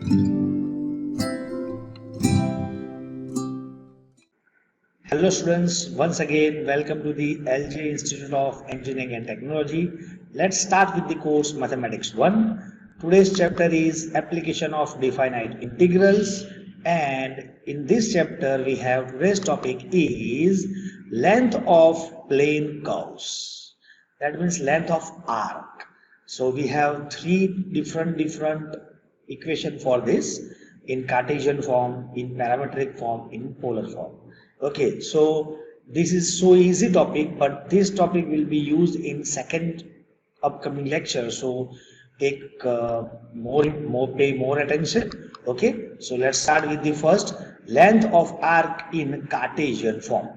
Hello students, once again welcome to the LJ Institute of Engineering and Technology. Let's start with the course Mathematics 1. Today's chapter is application of definite integrals, and in this chapter we have today's topic is length of plane curves. That means length of arc. So we have three different equation for this, in Cartesian form, in parametric form, in polar form. Okay, so this is so easy topic, but this topic will be used in second upcoming lecture. So take pay more attention. Okay, so let's start with the first, length of arc in Cartesian form.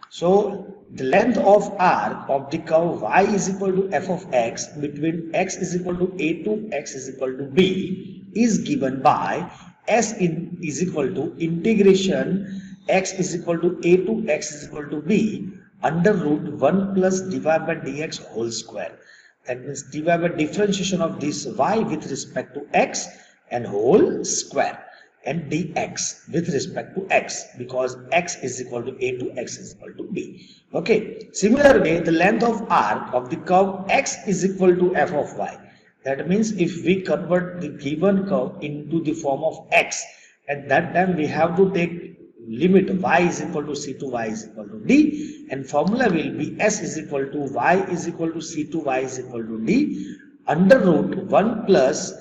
So the length of arc of the curve y is equal to f of x between x is equal to a to x is equal to b is given by is equal to integration x is equal to a to x is equal to b under root 1 plus dy by dx whole square. That means dy by differentiation of this y with respect to x and whole square, and dx with respect to x, because x is equal to a to x is equal to b. Okay, similar way the length of arc of the curve x is equal to f of y. That means if we convert the given curve into the form of x, at that time we have to take limit y is equal to c to y is equal to d, and formula will be s is equal to y is equal to c to y is equal to d under root 1 plus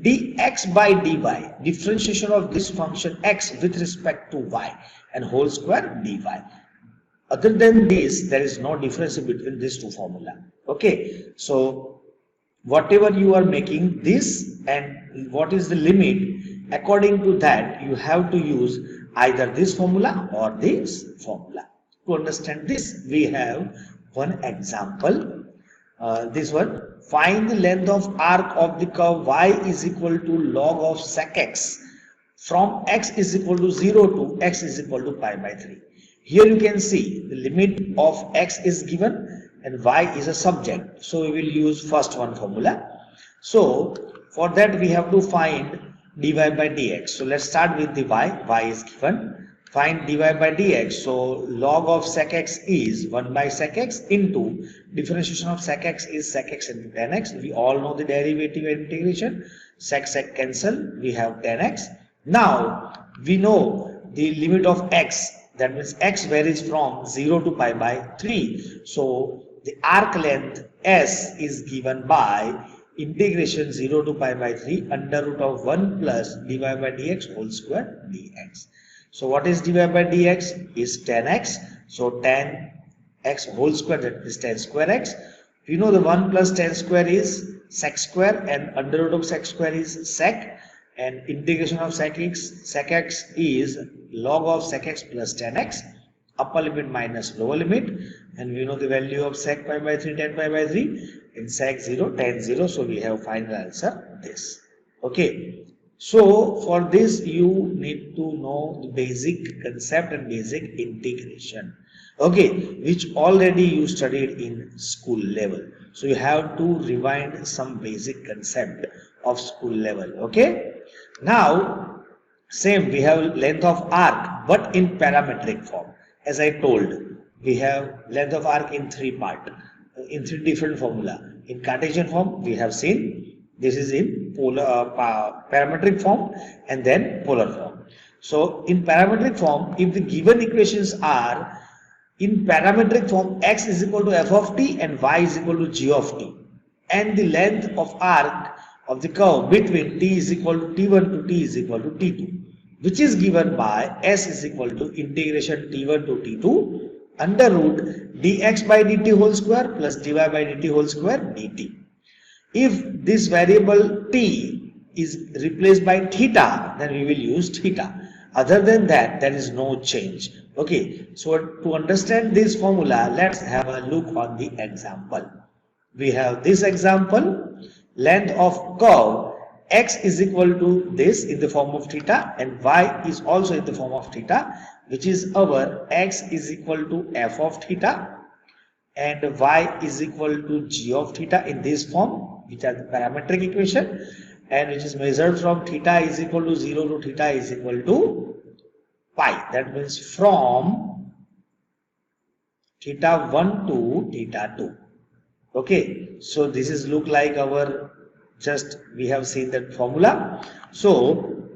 dx by dy, differentiation of this function x with respect to y, and whole square dy. Other than this, there is no difference between these two formula. Okay, so whatever you are making this and what is the limit, according to that you have to use either this formula or this formula. To understand this, we have one example. This one, find the length of arc of the curve y is equal to log of sec x from x is equal to 0 to x is equal to pi by 3. Here you can see the limit of x is given and y is a subject, so we will use first one formula. So for that we have to find dy by dx. So let's start with the y is given. Find dy by dx. So log of sec x is 1 by sec x into differentiation of sec x is sec x into tan x. We all know the derivative and integration. Sec cancel, we have tan x. Now we know the limit of x, that means x varies from 0 to pi by 3. So the arc length s is given by integration 0 to pi by 3 under root of 1 plus dy by dx whole square dx. So what is dy by dx is tan x. So tan x whole square, that is tan square x. We know the 1 plus tan square is sec square, and under root of sec square is sec, and integration of sec x is log of sec x plus tan x, upper limit minus lower limit, and we know the value of sec pi by 3 tan pi by 3 in sec 0 tan 0. So we have final answer this. Okay, so for this you need to know the basic concept and basic integration, okay, which already you studied in school level. So you have to rewind some basic concept of school level. Okay, now same, we have length of arc but in parametric form. As I told, we have length of arc in three different formula. In Cartesian form we have seen, this is in parametric form, and then polar form. So in parametric form, if the given equations are in parametric form, x is equal to f of t and y is equal to g of t, and the length of arc of the curve between t is equal to t1 to t is equal to t2, which is given by s is equal to integration t1 to t2 under root dx by dt whole square plus dy by dt whole square dt. If this variable t is replaced by theta, then we will use theta. Other than that, there is no change. Okay, so to understand this formula, let's have a look on the example. We have this example, length of curve x is equal to this in the form of theta, and y is also in the form of theta, which is our x is equal to f of theta and y is equal to g of theta in this form, which are the parametric equation, and which is measured from theta is equal to 0 to theta is equal to pi. That means from theta 1 to theta 2. Okay, so this is look like our, just we have seen that formula. So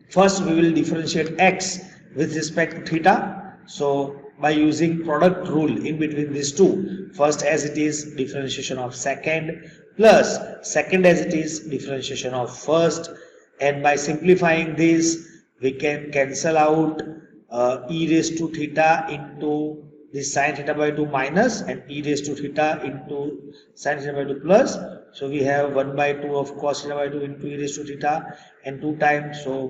first we will differentiate x with respect to theta. So by using product rule in between these two, first as it is differentiation of second plus second as it is differentiation of first, and by simplifying this we can cancel out e raised to theta into this sin theta by 2 minus and e raised to theta into sin theta by 2 plus. So we have 1 by 2 of cos theta by 2 into e raised to theta and 2 times, so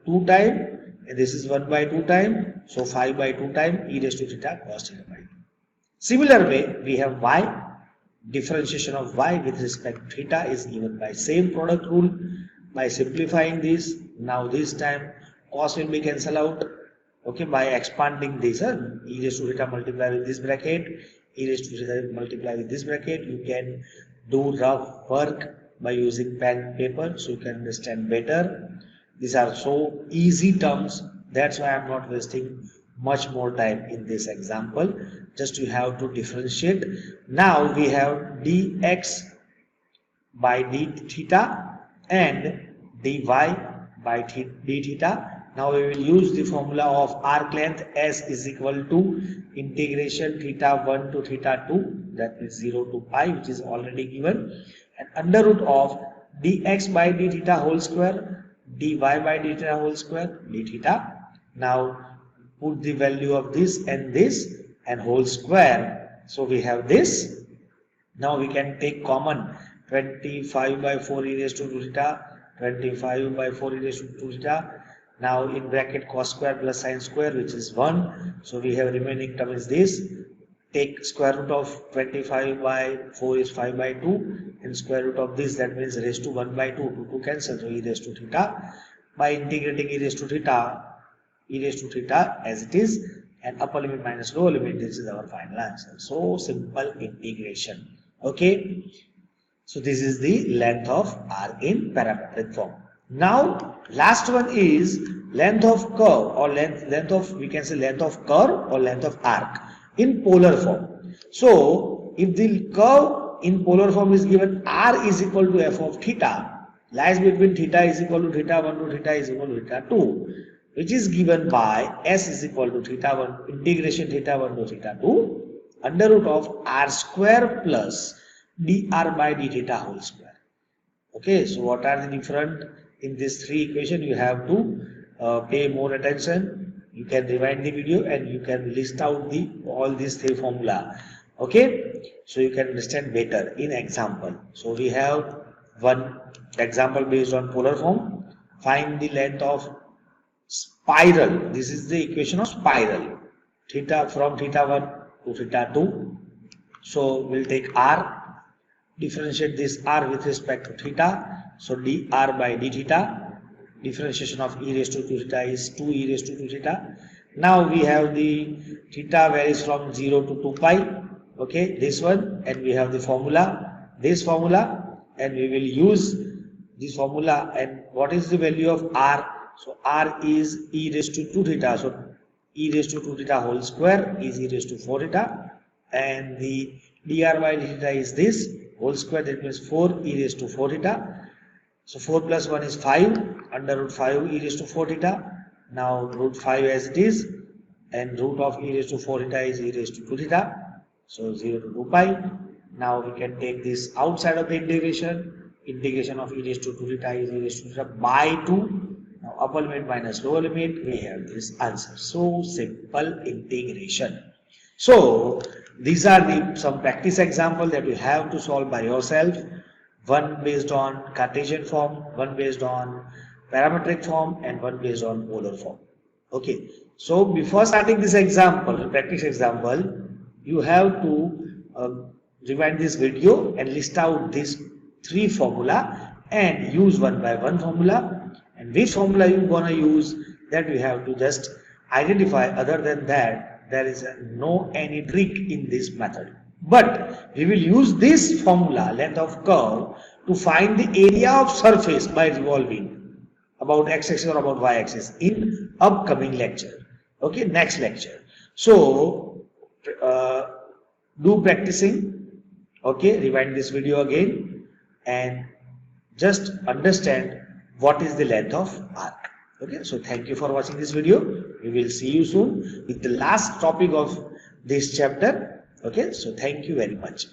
2 times, and this is 1 by 2 times, so 5 by 2 times e raised to theta cos theta by 2. Similar way we have y, differentiation of y with respect to theta is given by same product rule. By simplifying this, now this time cos will be cancelled out. Okay, by expanding this, e raised to theta multiply with this bracket, e raised to theta multiply with this bracket. You can do rough work by using pen and paper, so you can understand better. These are so easy terms, that's why I am not wasting much more time in this example. Just you have to differentiate. Now we have dx by d theta and dy by d theta. Now we will use the formula of arc length s is equal to integration theta 1 to theta 2, that is 0 to pi, which is already given, and under root of dx by d theta whole square, dy by d theta whole square, d theta. Now put the value of this and whole square. So we have this. Now we can take common 25 by 4 e raised to 2 theta, 25 by 4 e raised to 2 theta. Now in bracket cos square plus sin square, which is 1. So we have remaining term is this. Take square root of 25 by 4 is 5 by 2, and square root of this, that means raised to 1 by 2 to cancel, so e raised to theta. By integrating e raised to theta as it is, and upper limit minus lower limit, this is our final answer. So simple integration. Okay, so this is the length of arc in parametric form. Now last one is length of curve, or length of, we can say length of curve or length of arc in polar form. So if the curve in polar form is given, r is equal to f of theta, lies between theta is equal to theta 1 to theta is equal to theta 2, which is given by s is equal to theta 1 integration theta 1 to theta 2 under root of r square plus dr by d theta whole square. Okay, so what are the different in these three equations? You have to pay more attention. You can rewind the video and you can list out all these three formula. Okay, so you can understand better in example. So we have one example based on polar form. Find the length of spiral. This is the equation of spiral. Theta from theta 1 to theta 2. So we'll take r, differentiate this r with respect to theta. So dr by d theta. Differentiation of e raised to 2 theta is 2 e raised to 2 theta. Now we have the theta varies from 0 to 2 pi. Okay, this one, and we have the formula, this formula, and we will use this formula. And what is the value of r? So r is e raised to 2 theta. So e raised to 2 theta whole square is e raised to 4 theta, and the dr by d theta is this whole square, that means 4 e raised to 4 theta. So 4 plus 1 is 5 under root 5 e raised to 4 theta. Now root 5 as it is, and root of e raised to 4 theta is e raised to 2 theta. So 0 to 2 pi. Now we can take this outside of the integration. Integration of e raised to 2 theta is e raised to 2 theta by 2. Now upper limit minus lower limit, we have this answer. So simple integration. So these are some practice example that you have to solve by yourself. One based on Cartesian form, one based on parametric form, and one based on polar form. Okay, so before starting this example, practice example, you have to rewind this video and list out these three formula and use one by one formula. And which formula you gonna use, that we have to just identify. Other than that, there is no any trick in this method. But we will use this formula, length of curve, to find the area of surface by revolving about x-axis or about y-axis in upcoming lecture. Okay, next lecture. So do practicing. Okay, rewind this video again and just understand what is the length of arc. Okay, so thank you for watching this video. We will see you soon with the last topic of this chapter. Okay, so thank you very much.